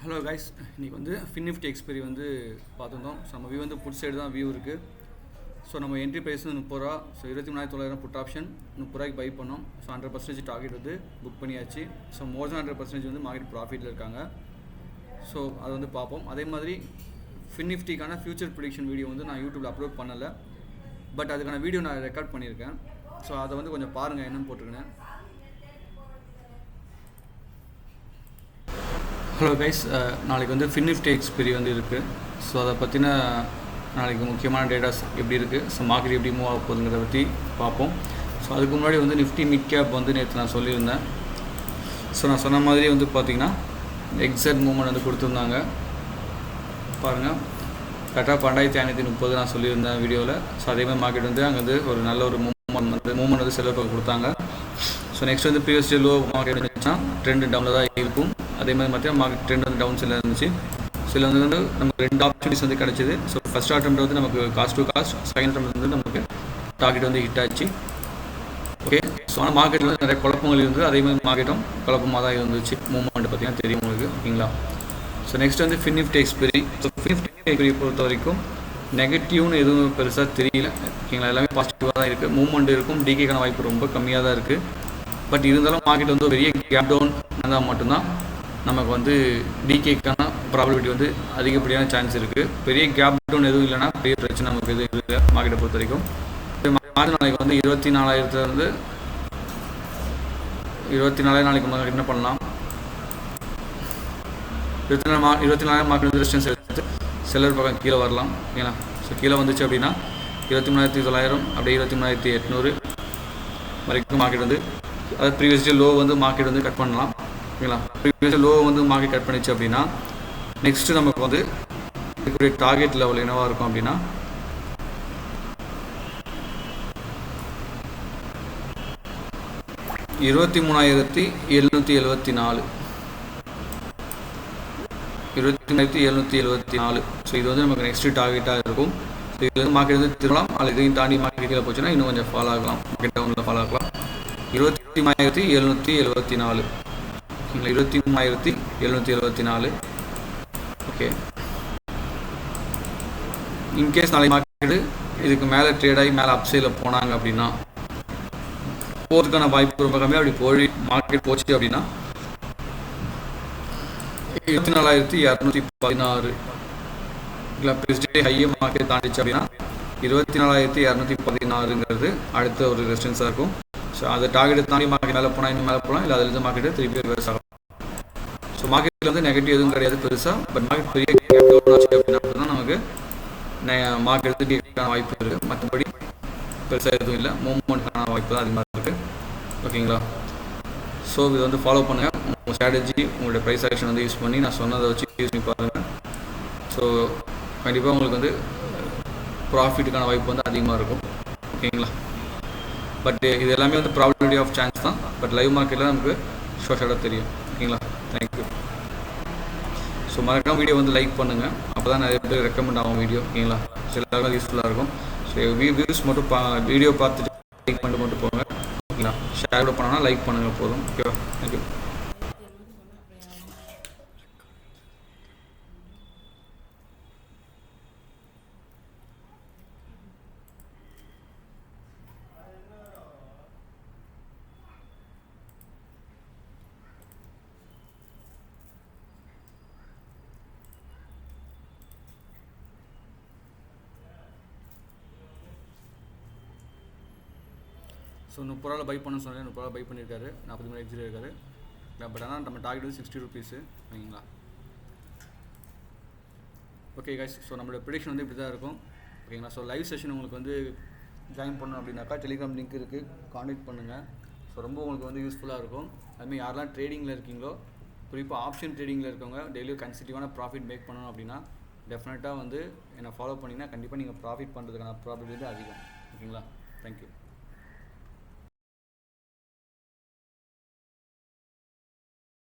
Hello guys, இன்றைக்கி வந்து FinNifty expiry வந்து பார்த்துருந்தோம். ஸோ நம்ம வியூ வந்து புட் சைடு தான் வியூ இருக்குது. ஸோ நம்ம என்ட்ரி ப்ரைஸ் வந்து 30 ரூபா. ஸோ 23,900 புட் ஆப்ஷன் 30 ரூபாய்க்கு பை பண்ணோம். ஸோ 100% டார்கெட் வந்து புக் பண்ணியாச்சு. ஸோ மோர் தென் 100% வந்து மார்க்கெட் ப்ராஃபிட்டில் இருக்காங்க. ஸோ அது வந்து பார்ப்போம். அதே மாதிரி ஃபின்னிஃப்டிக்கான ஃபியூச்சர் ப்ரிடிக்ஷன் வீடியோ வந்து நான் யூடியூப்பில் அப்லோட் பண்ணலை, பட் அதுக்கான வீடியோ நான் ரெக்கார்ட் பண்ணியிருக்கேன். ஸோ அதை வந்து கொஞ்சம் பாருங்கள் என்னென்னு போட்டிருக்கேன். ஹலோ கைஸ், நாளைக்கு வந்து ஃபின்னிஃப்டி எக்ஸ்பெரி வந்து இருக்குது. ஸோ அதை பற்றின நாளைக்கு முக்கியமான டேட்டாஸ் எப்படி இருக்குது, ஸோ மார்க்கெட் எப்படி மூவ் ஆக போகுதுங்கிறத பற்றி பார்ப்போம். ஸோ அதுக்கு முன்னாடி வந்து நிஃப்டி மிட் கேப் வந்து நேற்று நான் சொல்லியிருந்தேன். ஸோ நான் சொன்ன மாதிரி வந்து பார்த்திங்கன்னா எக்ஸாக்ட் மூவ்மெண்ட் வந்து கொடுத்துருந்தாங்க பாருங்கள். கரெக்டாக 12,530 நான் சொல்லியிருந்தேன் வீடியோவில். ஸோ அதேமாதிரி மார்க்கெட் வந்து அங்கே வந்து ஒரு நல்ல ஒரு மூவ்மெண்ட் வந்து செலவு கொடுத்தாங்க. ஸோ நெக்ஸ்ட் வந்து ப்ரீவியஸ் டே லோ மார்க்கெட் இருந்துச்சுன்னா ட்ரெண்ட் டவுனில் தான் இருக்கும். அதே மாதிரி பார்த்தீங்கன்னா மார்க்கெட் ட்ரெண்ட் வந்து டவுன் சைடில் இருந்துச்சு. ஸோ இதில் வந்து நமக்கு 2 ஆப்பர்ச்சுனிட்டிஸ் வந்து கிடச்சிது. ஸோ ஃபஸ்ட் அட்டெம்ப்ட் வந்து நமக்கு cost to cost, second attempt வந்து நமக்கு டார்கெட் வந்து ஹிட் ஆச்சு. ஓகே, ஸோ ஆனால் மார்க்கெட்டில் நிறைய குழப்பங்கள் இருந்தது. அதே மாதிரி மார்க்கெட்டும் குழப்பமாக தான் இருந்துச்சு. மூவ்மெண்ட் பார்த்தீங்கன்னா தெரியும் உங்களுக்கு, ஓகேங்களா. ஸோ நெக்ஸ்ட் வந்து ஃபின்னிஃப்டி எக்ஸ்பெரி. ஸோ ஃபின்னிஃப்டி எக்ஸ்பெரியை பொறுத்த வரைக்கும் நெகட்டிவ்னு எதுவும் பெருசாக தெரியல, ஓகேங்களா. எல்லாமே பாசிட்டிவாக தான் இருக்குது. மூவ்மெண்ட் இருக்கும், டிகேக்கான வாய்ப்பு ரொம்ப கம்மியாக தான் இருக்குது. பட் இருந்தாலும் மார்க்கெட் வந்து பெரிய கேப் டவுன் இருந்தால் மட்டும்தான் நமக்கு வந்து டிகேக்கான ப்ராபபிலிட்டி வந்து அதிகப்படியான சான்ஸ் இருக்குது. பெரிய கேப் டவுன் எதுவும் இல்லைன்னா பெரிய பிரச்சனை நமக்கு எதுவும் இருக்குது மார்க்கெட்டை பொறுத்த வரைக்கும். மார்க்கெட் நாளைக்கு வந்து 24,000 24 நாளைக்கு மார்க்கெட் என்ன பண்ணலாம், 24,000 மார்க்கெட் வந்து ரெசிஸ்டன்ஸ் எடுத்து செல்லர் பக்கம் கீழே வரலாம், ஓகேங்களா. ஸோ கீழே வந்துச்சு அப்படின்னா 23,900 அப்படியே 23,800 வரைக்கும் மார்க்கெட் வந்து, அதாவது ப்ரீவியஸ் டே லோ வந்து மார்க்கெட் வந்து கட் பண்ணலாம், ஓகேங்களா. ப்ரீவியஸ் லோ வந்து மார்க்கெட் கட் பண்ணிச்சு அப்படின்னா நெக்ஸ்ட்டு நமக்கு வந்து இதுக்குரிய டார்கெட் லெவல் என்னவாக இருக்கும் அப்படின்னா 23,774 23,774. ஸோ இது வந்து நமக்கு நெக்ஸ்ட்டு டார்கெட்டாக இருக்கும். ஸோ இது வந்து மார்க்கெட் வந்து திரும்பலாம், அல்லது இதையும் தாண்டி மார்க்கெட் கீழே போச்சுன்னா இன்னும் கொஞ்சம் ஃபாலோ ஆகலாம், மார்க்கெட் டவுனில் ஃபாலோ ஆகலாம். 23,774, ஓகேங்களா. 23,774. ஓகே, இன்கேஸ் நாளைக்கு மார்க்கெட்டு இதுக்கு மேலே ட்ரேட் ஆகி மேலே அப்சைடில் போனாங்க அப்படின்னா போகிறதுக்கான வாய்ப்பு ரொம்ப கம்மியாக. அப்படி போய் மார்க்கெட் போச்சு அப்படின்னா 24,216, இல்லை ப்ரெசிடே ஹையே மார்க்கெட் தாண்டிச்சு அப்படின்னா 24,216ங்கிறது அடுத்த ஒரு ரெசிஸ்டன்ஸாக இருக்கும். ஸோ அதை டார்கெட்டை தாண்டி மார்க்கெட் மேலே போனால் இன்னும் மேலே போகலாம், இல்லை அதிலிருந்து மார்க்கெட்டு திருப்பி ரிவர்ஸ் ஆகலாம். ஸோ மார்க்கெட்டில் வந்து நெகட்டிவ் எதுவும் கிடையாது பெருசாக. பட் மார்க்கெட் பெரிய கேப் டவுன் ஆச்சு அப்படின்னா தான் நமக்கு மார்க்கெட் வந்து டிக்கான வாய்ப்பு இருக்குது. மற்றபடி பெருசாக எதுவும் இல்லை, மூவ்மெண்ட்கான வாய்ப்பு தான் அதிகமாக இருக்குது, ஓகேங்களா. ஸோ இது வந்து ஃபாலோ பண்ணுங்கள். உங்கள் ஸ்ட்ராட்டஜி, உங்களுடைய ப்ரைஸ் ஆக்ஷன் வந்து யூஸ் பண்ணி நான் சொன்னதை வச்சு யூஸ் பண்ணி பாருங்கள். ஸோ கண்டிப்பாக உங்களுக்கு வந்து ப்ராஃபிட்டுக்கான வாய்ப்பு வந்து அதிகமாக இருக்கும், ஓகேங்களா. பட் இது எல்லாமே வந்து ப்ராபபிலிட்டி ஆஃப் சான்ஸ் தான். பட் லைவ் மார்க்கெட்டில் நமக்கு ஷோஷாக தெரியும், ஓகேங்களா. தேங்க்யூ. ஸோ மறக்காம வீடியோ வந்து லைக் பண்ணுங்கள், அப்போ தான் நிறைய பேர் ரெக்கமெண்ட் ஆகும் வீடியோ, ஓகேங்களா. ஸோ எல்லாருக்கும் யூஸ்ஃபுல்லாக இருக்கும். ஸோ வியூஸ் மட்டும் வீடியோ பார்த்துட்டு லைக் பண்ணிட்டு மட்டும் போங்க, ஓகேங்களா. ஷேர் கூட பண்ணோன்னா லைக் பண்ணுங்கள் போதும், ஓகேவா. தேங்க்யூ. ஸோ 30 ரூபாவில் பை பண்ண சொன்னேன், 30 ரூபா பை பண்ணியிருக்காரு, 40 எக்ஸிட் இருக்காரு. பட் ஆனால் நம்ம டார்கெட் வந்து 60 ருபீஸு, ஓகேங்களா. ஓகே கைஸ், ஸோ நம்மளோட ப்ரிடிக்ஷன் வந்து இப்படி தான் இருக்கும், ஓகேங்களா. ஸோ லைவ் செஷன் உங்களுக்கு வந்து ஜாயின் பண்ணணும் அப்படின்னாக்கா டெலிகிராம் லிங்க் இருக்குது, கான்டெக்ட் பண்ணுங்கள். ஸோ ரொம்ப உங்களுக்கு வந்து யூஸ்ஃபுல்லாக இருக்கும். அதுமாதிரி யாரெல்லாம் ட்ரேடிங்கில் இருக்கீங்களோ, குறிப்பாக ஆப்ஷன் ட்ரேடிங்கில் இருக்கவங்க டெய்லியும் கன்சிஸ்டிவான ப்ராஃபிட் மேக் பண்ணணும் அப்படின்னா டெஃபினட்டாக வந்து என்னை ஃபாலோ பண்ணிங்கன்னா கண்டிப்பாக நீங்கள் ப்ராஃபிட் பண்ணுறதுக்கான ப்ராபிலிட்டி வந்து அதிகம், ஓகேங்களா. தேங்க்யூ.